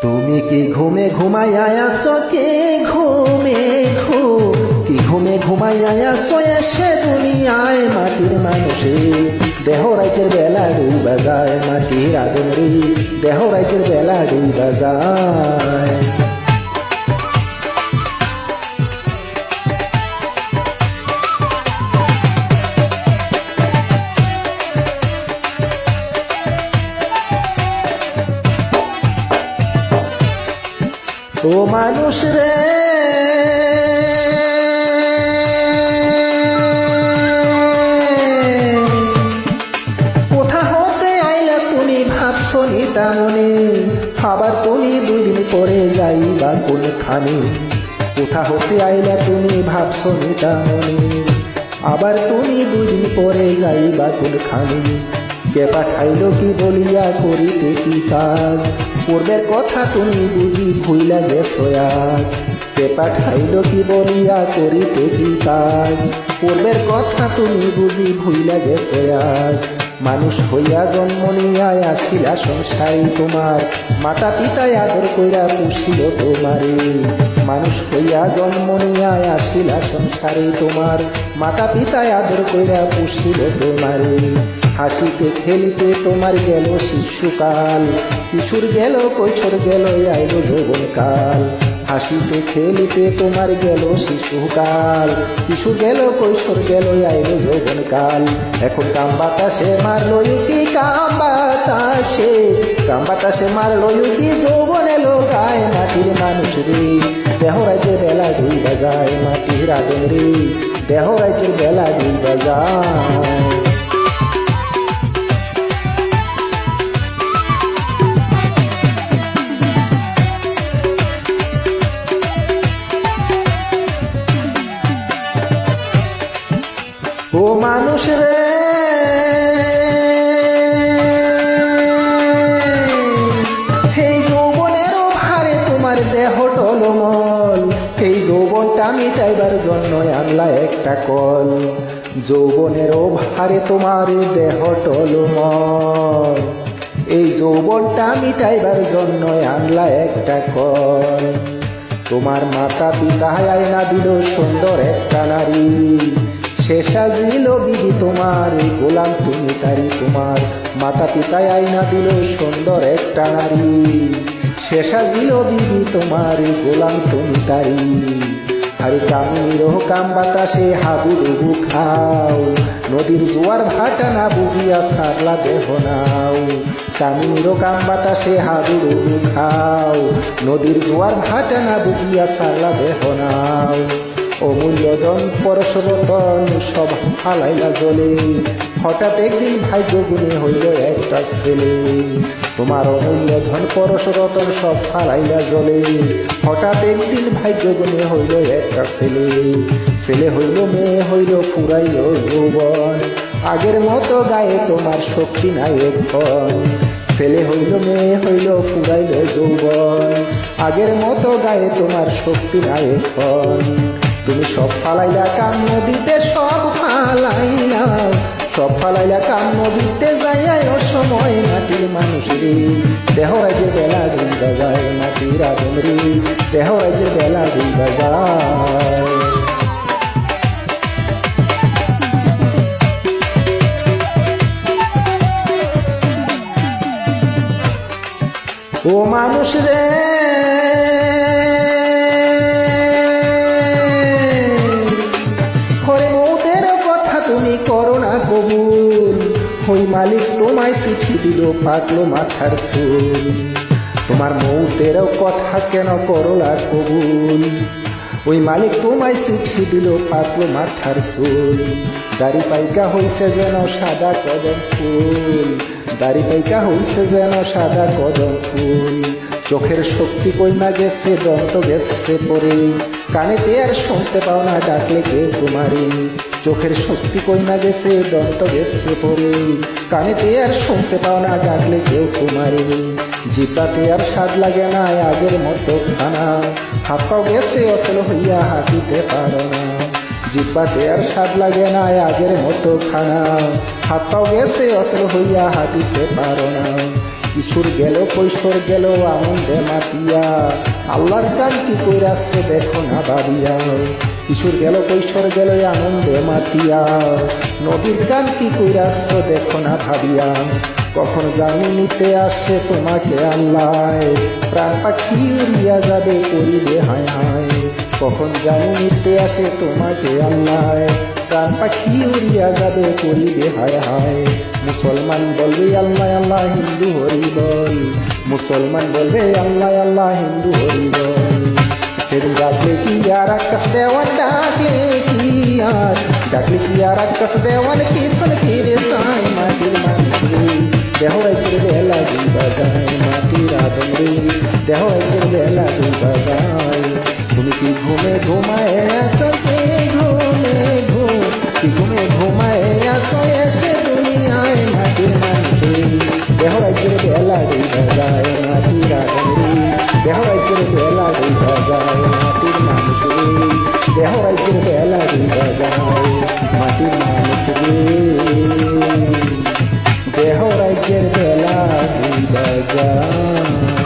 তুমি কি ঘুমে ঘুমাইয়া আসো কি ঘুমে ঘুমাইয়া আসো এসে দুনিয়ায় মাটির মানুষে দেহ রাইতের বেলা দুই বাজায় মাটির আগুন রে দেহ রাইতের বেলা দুই বাজায় ও মানুষ রে কোথা হতে আইলা তুমি ভাবছো নিতা মনে আবার তুমি দুদিন পরে যাইবা কোনখানে কোথা হতে আইলা তুমি ভাবছো নিতা মনে আবার তুমি দুদিন পরে যাইবা কোনখানে কে পাঠাইলো কি বলিয়া করিতে কি কাজ পূর্বের কথা তুমি বুঝি ভুইলা গেছো আজ কে পাঠাইলো কি বলিয়া করিতে কি কাজ পূর্বের কথা তুমি বুঝি ভুইলা গেছো আজ মানুষ হইয়া জন্ম নিয়া আসিলা সংসারে তোমার মাতা পিতায় আদর কইরা পুষিল তোমারে মানুষ হইয়া জন্ম নিয়া আসিলা সংসারে তোমার মাতা পিতায় আদর কইরা পুষিল তোমারে হাসিতে খেলিতে তোমার গেল শিশুকাল কিশোর গেল কৈশোর গেল আইলো যৌবনকাল হাসিতে খেলিতে তোমার গেল শিশুকাল কিশোর গেল কৈশোর গেল আইলো যৌবনকাল এখন কাম বাতাসে মারলো কি কাম বাতাসে মারলো কি যৌবন এলো গায়ে মাটির মানুষ রে দেহ রাজ্যের বেলা দুই বাজায় মাটির আগুন রে দেহ রাজ্যের বেলা দুই বাজায় ও মানুষ রে এই যৌবনের ভারে তোমার দেহ টলমল এই যৌবনটা মিটাইবার জন্য আনলা একটা কল যৌবনের ভারে তোমার দেহ টলমল এই যৌবনটা মিটাইবার জন্য আনলা একটা কল তোমার মাতা পিতা আয়না দিল সুন্দর একটা নারী শেষা দিল বিধি তোমার গোলাম তুমি তারি তোমার মাতা পিতায় আইনা দিল সুন্দর একটা নারী শেষা দিল বিধি তোমার গোলাম তুমি তারি আরে কামির কাম বাতাসে হাবুডুবু খাও নদীর জোয়ার ভাটা না বুঝিয়া সারলা দেহ নাও কামির কাম বাতাসে হাবুডুবু খাও নদীর জোয়ার ভাটা না বুঝিয়া সারলা দেহ নাও অমূল্যধন পরশরতন সব হালাইলা জলে হঠাৎ একদিন ভাগ্য গুণে হইল একটা ছেলে তোমার অমূল্যধন পরশরতন সব হালাইলা জলে হঠাৎ একদিন ভাগ্য গুণে হইল একটা ছেলে ছেলে হইল মেয়ে হইল ফুরাইল যৌবন আগের মতো গায়ে তোমার শক্তি নাই এখন ছেলে হইল মেয়ে হইল ফুরাইল যৌবন আগের মতো গায়ে তোমার শক্তি নাই এখন তুমি সব ফালাইলা কাম নদীতে সব ফালাইলা কাম নদীতে যাইয়া ও সময় মাটির মানুষ রে দেহ রাজ্যের বেলা দুই বাজায় মাটির আগুন রে দেহ রাজ্যের বেলা দুই বাজায় ও মানুষ রে তুমি করো না কবুল ওই মালিক তোমায় চিঠি দিল পাকলো মাথার চুল তোমার মৌতের কথা কেন করো না কবুল ওই মালিক তোমায় চিঠি দিল পাকলো মাথার চুল দাড়ি পাইকা হইছে যেন সাদা কদম ফুল দাড়ি পাইকা হইছে যেন সাদা কদম ফুল চোখের শক্তি কইমা গেছে দন্ত গেছে পরে কানেতে আর শুনতে পাও না ডাকলে কে তোমারে চোখের শক্তি কইমা গেছে দন্ত গেছে পরে কানেতে আর শুনতে পাও না ডাকলে কেউ তোমারে জিব্বাতে আর স্বাদ লাগে না আগের মতো খানা হাত পাও গেছে অচল হইয়া হাঁটিতে পারো না জিব্বাতে আর স্বাদ লাগে না আগের মতো খানা হাত পাও গেছে অচল হইয়া হাঁটিতে পারো না কিশোর গেল কৈশোর গেল আনন্দে মাতিয়া, আল্লাহর কাম কি কইরাছ দেখো না ভাবিয়া। কিশোর গেল কৈশোর গেল আনন্দে মাতিয়া, নবীর কাম কি কইরাছ দেখো না ভাবিয়া। কখন জানি নিতে আসছে তোমাকে আল্লাহ, প্রাণ পাখি উড়িয়া যাবে করিবে হায় হায়। কখন জানি নিতে আসে তোমাকে আল্লাহ, প্রাণ পাখি উড়িয়া যাবে করিবে হায় হায়। মুসলমান বলবে আল্লাহ আল্লাহ হিন্দু হরি বল, মুসলমান বলবে আল্লাহ আল্লাহ হিন্দু হরি বল। সেদিন ডাকলে কি আর আকাশ দেওয়ান, ডাকলে কি আর, ডাকলে কি আর আকাশ দেওয়ান, কিশোর ফিরে সাই মাটির মানুষ রে, দেহ রাজ্যের বেলা দুই বাজায় মাটির আদম রে, দেহ রাজ্যের বেলা দুই বাজায়। তুমি কি ঘুমে ঘুমায় আসো, কে ঘুমে ঘুম, কি ঘুমে ঘুমায় আসো এসে দুনিয়ায় মাটির মানুষ রে, দেহ রাজ্যের বেলা দুই বাজায় মাটির আদম রে, দেহ রাজ্যের বেলা দুই বাজায় মাটির মানুষ রে, দেহ রাজ্যের বেলা দুই বাজায় মাটির মানুষ রে, দেহ রাজ্যের বেলা দুই বাজায়।